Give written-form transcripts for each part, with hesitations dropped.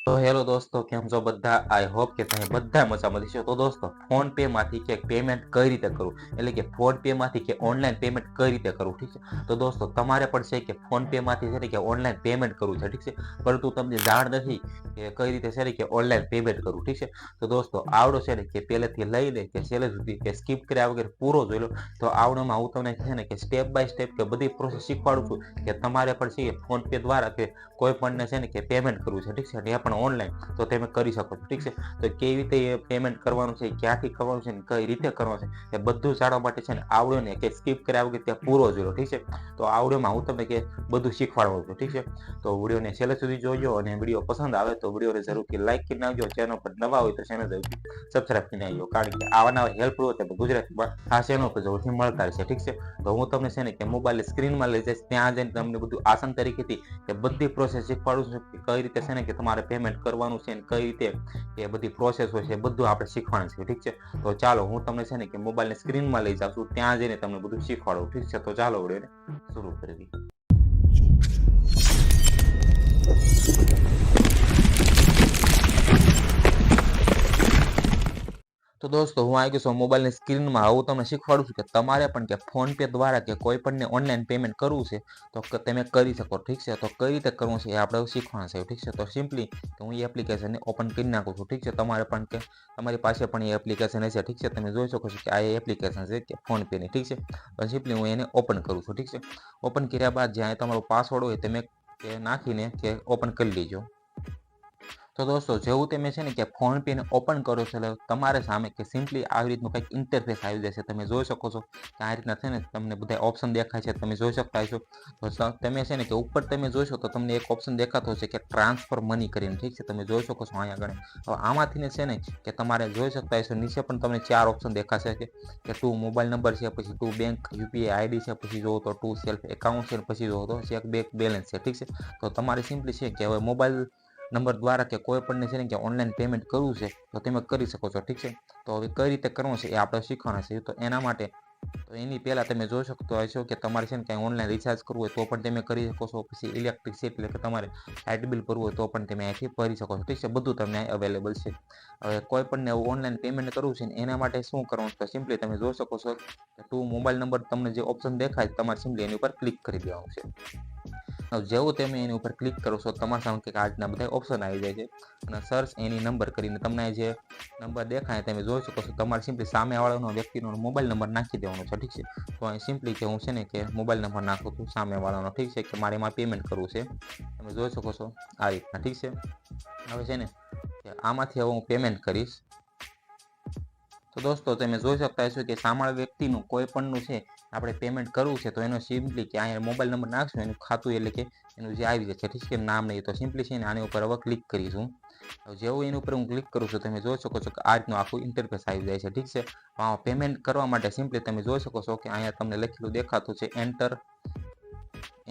તો હેલો દોસ્તો, કેમ છો બધા? આઈ હોપ કે તમે બધા મજામાં છો. તો દોસ્તો, ફોન પે માંથી કે પેમેન્ટ કઈ રીતે કરવું, એટલે કે ફોન પે માંથી કે ઓનલાઈન પેમેન્ટ કઈ રીતે કરવું, ઠીક છે. તો દોસ્તો, તમારે પણ છે કે ફોન પે માંથી છે ને કે ઓનલાઈન પેમેન્ટ કરવું છે, ઠીક છે. પરંતુ તમને જાણ નથી કે કઈ રીતે છે ને કે ઓનલાઈન પેમેન્ટ કરવું, ઠીક છે. તો દોસ્તો, આવડો છે ને કે પહેલેથી લઈને કે છેલ્લે સુધી કે સ્કીપ કર્યા વગર પૂરો જોઈ લો. તો આવડોમાં હું તમને છે ને કે સ્ટેપ બાય સ્ટેપ કે બધી પ્રોસેસ શીખવાડું છું કે તમારે પણ છે ફોન પે દ્વારા કે કોઈ પણને છે ને કે પેમેન્ટ કરવું છે, ઠીક છે. અને એ પણ ઓનલાઈન તો તમે કરી શકો છો, ઠીક છે. તો કેવી રીતે એ પેમેન્ટ કરવાનું છે, ક્યાંથી કરવાનું છે, કઈ રીતે કરવાનું છે, એ બધું જાણવા માટે છે ને આવડો ને કે સ્કીપ કર્યા વગર ત્યાં પૂરો જોયો, ઠીક છે. તો આવડોમાં હું તમને કે બધું શીખવાડવાનું છું, ઠીક છે. તો વિડીયોને છેલ્લે સુધી જોજો, અને વિડીયો પસંદ આવે તો વિડીયોને જરૂરથી લાઈક કરી નાખજો. ચેનલ પર નવા હોય તો ચેનલ જરૂરથી સબસ્ક્રાઇબ કરી નાખજો, કારણ કે આવા નવા હેલ્પફુલ હોય ગુજરાતીમાં આ ચેનલ પર જરૂરથી મળતા રહેશે, ઠીક છે. તો હું તમને છે ને કે મોબાઈલ સ્ક્રીનમાં લઈ જઈશ, ત્યાં જઈને તમને બધું આસાન તરીકેથી એ બધી પ્રોસેસ શીખવાડું છું કે કઈ રીતે છે ને કે તમારે પેમેન્ટ કરવાનું છે, ને કઈ રીતે એ બધી પ્રોસેસ હોય છે, બધું આપણે શીખવાનું છે, ઠીક છે. તો ચાલો હું તમને છે ને કે મોબાઈલની સ્ક્રીનમાં લઈ જાઉં છું, ત્યાં જઈને તમને બધું શીખવાડું, ઠીક છે. તો ચાલો વિડીયોને શરૂ કરી દઈએ. તો દોસ્તો, હું આવી ગયો છું મોબાઈલની સ્ક્રીનમાં. હું તમને શીખવાડું છું કે તમારે પણ કે ફોન પે દ્વારા કે કોઈ પણને ઓનલાઈન પેમેન્ટ કરવું છે તો તમે કરી શકો, ઠીક છે. તો કઈ રીતે કરવું છે એ આપણે શીખવાનું છે, ઠીક છે. તો સિમ્પલી હું એ એપ્લિકેશનને ઓપન કરી નાખું છું, ઠીક છે. તમારે પણ કે તમારી પાસે પણ એ એપ્લિકેશન હશે, ઠીક છે. તમે જોઈ શકો છો કે આ એપ્લિકેશન છે કે ફોન પેની, ઠીક છે. તો સિમ્પલી હું એને ઓપન કરું છું, ઠીક છે. ઓપન કર્યા બાદ જ્યાં તમારો પાસવર્ડ હોય તમે નાખીને કે ઓપન કરી લેજો. તો દોસ્તો, જેવું તમે છે ને કે ફોન પે ને ઓપન કરો છો એટલે તમારે સામે કે સિમ્પલી આવી રીતનું કંઈક ઇન્ટરફેસ આવી જશે. તમે જોઈ શકો છો કે આ રીતના છે ને તમને બધા ઓપ્શન દેખાય છે, તમે જોઈ શકતા હશો. તો તમે છે ને કે ઉપર તમે જોશો તો તમને એક ઓપ્શન દેખાતો હશે કે ટ્રાન્સફર મની કરીને, ઠીક છે. તમે જોઈ શકો છો અહીંયા આગળ. હવે આમાંથી છે ને કે તમારે જોઈ શકતા હશો નીચે પણ તમને 4 ઓપ્શન દેખાશે કે ટુ મોબાઈલ નંબર છે, પછી ટુ બેંક યુપીઆઈ આઈડી છે, પછી જોવો તો ટુ સેલ્ફ એકાઉન્ટ છે, પછી જોવો તો ચેક બેક બેલેન્સ છે, ઠીક છે. તો તમારે સિમ્પલી છે કે હવે મોબાઈલ નંબર દ્વારા કે કોઈ પણને છે ને કે ઓનલાઈન પેમેન્ટ કરવું છે તો તમે કરી શકો છો, ઠીક છે. તો હવે કઈ રીતે કરવું છે એ આપણે શીખવાના છે. તો એના માટે તો એની પહેલાં તમે જોઈ શકતો હશો કે તમારે છે ને કંઈ ઓનલાઈન રિચાર્જ કરવું હોય તો પણ તમે કરી શકો છો. પછી ઇલેક્ટ્રિસિટી એટલે કે તમારે લાઇટ બિલ ભરવું હોય તો પણ તમે અહીંથી ભરી શકો છો, ઠીક છે. બધું તમને અવેલેબલ છે. હવે કોઈ પણને ઓનલાઈન પેમેન્ટ કરવું છે ને એના માટે શું કરવાનું તો સિમ્પલી તમે જોઈ શકો છો કે ટુ મોબાઈલ નંબર તમને જે ઓપ્શન દેખાય તમારે સિમ્પલી એની ઉપર ક્લિક કરી દેવાનું છે. જેવું તમે એની ઉપર ક્લિક કરો છો તમારા સામે કંઈક આ રીતના બધા ઓપ્શન આવી જાય છે, અને સર્ચ એની નંબર કરીને તમને જે નંબર દેખાય તમે જોઈ શકો છો. તમારે સિમ્પલી સામેવાળાનો વ્યક્તિનો મોબાઈલ નંબર નાખી દેવાનો છે, ઠીક છે. તો અહીં સિમ્પલી કે હું છે ને કે મોબાઈલ નંબર નાખું છું સામેવાળાનો, ઠીક છે, કે મારે એમાં પેમેન્ટ કરવું છે. તમે જોઈ શકો છો આ રીતના, ઠીક છે. હવે છે ને કે આમાંથી હવે હું પેમેન્ટ કરીશ. તો દોસ્તો, તમે જોઈ શકતા હશો કે સામેવાળા વ્યક્તિનું કોઈ પણનું છે આપણે પેમેન્ટ કરવું છે તો એનો સિમ્પલી કે અહીંયા મોબાઈલ નંબર નાખશું એનું ખાતું એટલે કે એનું જે આવી જશે, ઠીક છે. નામ નહીં તો સિમ્પલી છે ને આની ઉપર હવે ક્લિક કરીશું. જેવું એની ઉપર હું ક્લિક કરું છું તમે જોઈ શકો છો કે આ રીતનું આખું ઇન્ટરફેસ આવી જાય છે, ઠીક છે. પેમેન્ટ કરવા માટે સિમ્પલી તમે જોઈ શકો છો કે અહીંયા તમને લખેલું દેખાતું છે એન્ટર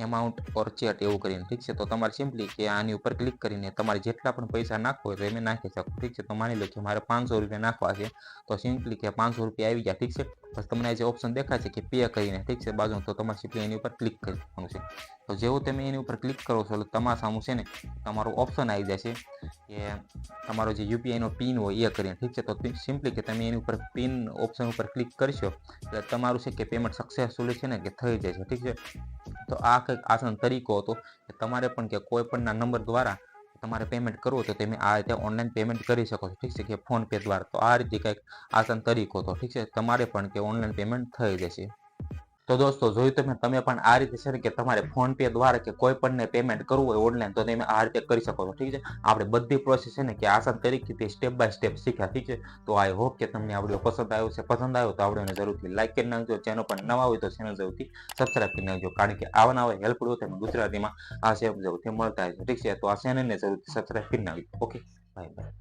એમાઉન્ટ ઓર ચેટ એવું કરીને, ઠીક છે. તો તમારે સિમ્પલી કે આની ઉપર ક્લિક કરીને તમારે જેટલા પણ પૈસા નાખવો હોય તો એમ નાખી શકો, ઠીક છે. તો માની લો કે મારે 500 રૂપિયા નાખવા છે તો સિમ્પલી કે 500 રૂપિયા આવી ગયા, ઠીક છે. બસ તમને જે ઓપ્શન દેખાય છે કે પે કરીને, ઠીક છે, બાજુ, તો તમારે સિમ્પલી એની ઉપર ક્લિક કરી દેવાનું છે. તો જેવું તમે એની ઉપર ક્લિક કરો છો એટલે તમારા સામે છે ને તમારું ઓપ્શન આવી જશે કે તમારો જે યુપીઆઈનો પિન હોય એ કરીને, ઠીક છે. તો સિમ્પલી કે તમે એની ઉપર પિન ઓપ્શન ઉપર ક્લિક કરશો એટલે તમારું છે કે પેમેન્ટ સક્સેસફુલી છે ને કે થઈ જાય છે, ઠીક છે. તો આ કંઈક આસાન તરીકો હતો કે તમારે પણ કે કોઈ પણના નંબર દ્વારા તમારે પેમેન્ટ કરવું તો તમે આ રીતે ઓનલાઈન પેમેન્ટ કરી શકો છો, ઠીક છે, કે ફોન પે દ્વારા. તો આ રીતે કંઈક આસાન તરીકો હતો, ઠીક છે. તમારે પણ કે ઓનલાઈન પેમેન્ટ થઈ જશે. તો દોસ્તો, જોયું તમે પણ આ રીતે છે ને કે તમારે ફોન પે દ્વારા કે કોઈ પણને પેમેન્ટ કરવું હોય ઓનલાઈન તો તમે આ રીતે કરી શકો છો, ઠીક છે. આપણે બધી પ્રોસેસ છે ને કે આસાન તરીકેથી સ્ટેપ બાય સ્ટેપ શીખ્યા, ઠીક છે. તો આઈ હોપ કે તમને આ વિડીયો પસંદ આવ્યો છે. પસંદ આવ્યો તો આ વિડીયોને જરૂરથી લાઈક કરી નાખજો. ચેનલ પર નવા હોય તો ચેનલ જરૂરથી સબસ્ક્રાઇબ કરી નાખજો, કારણ કે આવા નવા હેલ્પફુલ હોય તમે ગુજરાતીમાં આ સેમ જરૂરથી મળતા હશે, ઠીક છે. તો આ ચેનલને જરૂરથી સબસ્ક્રાઇબ કરી નાખજો. Okay, bye bye.